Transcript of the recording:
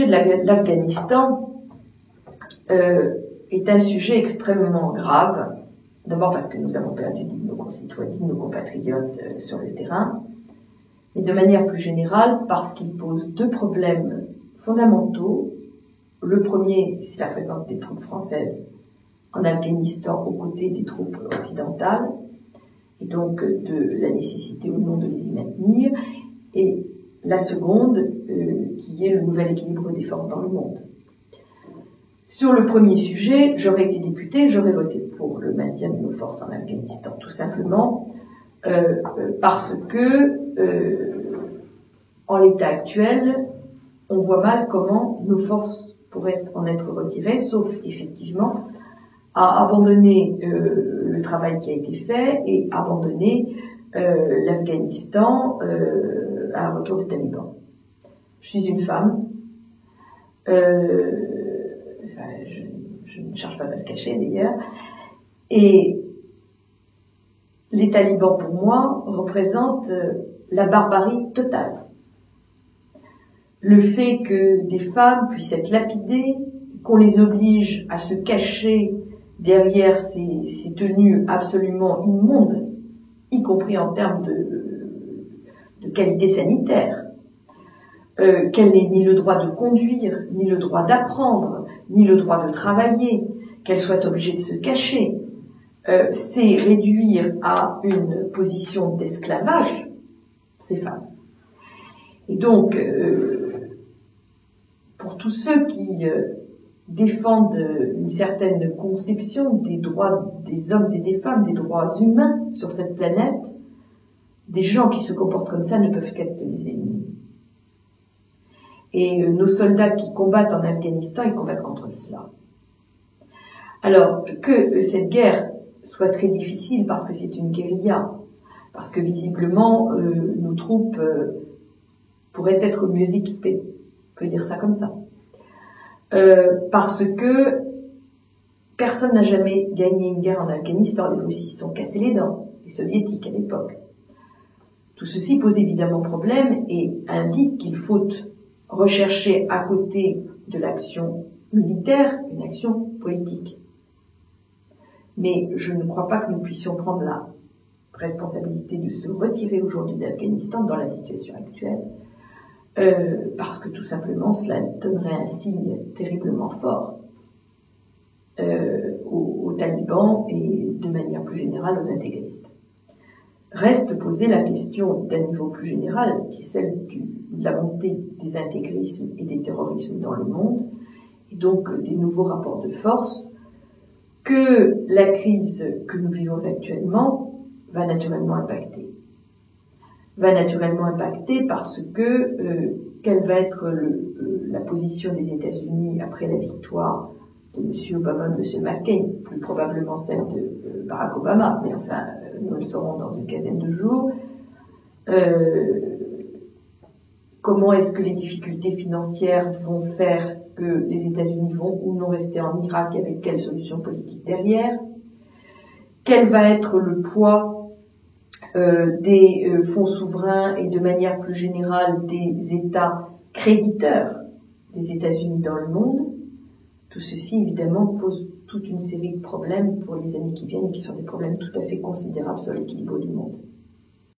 de l'Afghanistan est un sujet extrêmement grave. D'abord parce que nous avons perdu nos concitoyens, nos compatriotes sur le terrain, mais de manière plus générale parce qu'il pose deux problèmes fondamentaux. Le premier, c'est la présence des troupes françaises en Afghanistan aux côtés des troupes occidentales, et donc de la nécessité ou non de les y maintenir. Et la seconde, qui est le nouvel équilibre des forces dans le monde. Sur le premier sujet, j'aurais été députée, j'aurais voté pour le maintien de nos forces en Afghanistan, tout simplement parce que, en l'état actuel, on voit mal comment nos forces pourraient en être retirées, sauf effectivement à abandonner le travail qui a été fait et abandonner l'Afghanistan à un retour des talibans. Je suis une femme, je ne cherche pas à le cacher d'ailleurs, et les talibans pour moi représentent la barbarie totale. Le fait que des femmes puissent être lapidées, qu'on les oblige à se cacher derrière ces tenues absolument immondes, y compris en termes de qualité sanitaire, qu'elle n'ait ni le droit de conduire, ni le droit d'apprendre, ni le droit de travailler, qu'elle soit obligée de se cacher, c'est réduire à une position d'esclavage ces femmes. Et donc, pour tous ceux qui défendent une certaine conception des droits des hommes et des femmes, des droits humains sur cette planète, des gens qui se comportent comme ça ne peuvent qu'être des ennemis. Et nos soldats qui combattent en Afghanistan, ils combattent contre cela. Alors, que cette guerre soit très difficile parce que c'est une guérilla, parce que visiblement nos troupes pourraient être mieux équipées, on peut dire ça comme ça. Parce que personne n'a jamais gagné une guerre en Afghanistan. Les Russes se sont cassés les dents, les Soviétiques à l'époque. Tout ceci pose évidemment problème et indique qu'il faut rechercher à côté de l'action militaire une action politique. Mais je ne crois pas que nous puissions prendre la responsabilité de se retirer aujourd'hui d'Afghanistan dans la situation actuelle, parce que tout simplement cela donnerait un signe terriblement fort aux talibans et de manière plus générale aux intégristes. Reste posée la question d'un niveau plus général, qui est celle de la montée des intégrismes et des terrorismes dans le monde, et donc des nouveaux rapports de force, que la crise que nous vivons actuellement va naturellement impacter. Va naturellement impacter parce que quelle va être la position des États-Unis après la victoire de M. Obama, de M. McCain, plus probablement celle de Barack Obama, mais enfin, nous le saurons dans une quinzaine de jours. Comment est-ce que les difficultés financières vont faire que les États-Unis vont ou non rester en Irak, avec quelle solution politique derrière? Quel va être le poids des fonds souverains et de manière plus générale des États créditeurs des États-Unis dans le monde? Tout ceci, évidemment, pose toute une série de problèmes pour les années qui viennent et qui sont des problèmes tout à fait considérables sur l'équilibre du monde.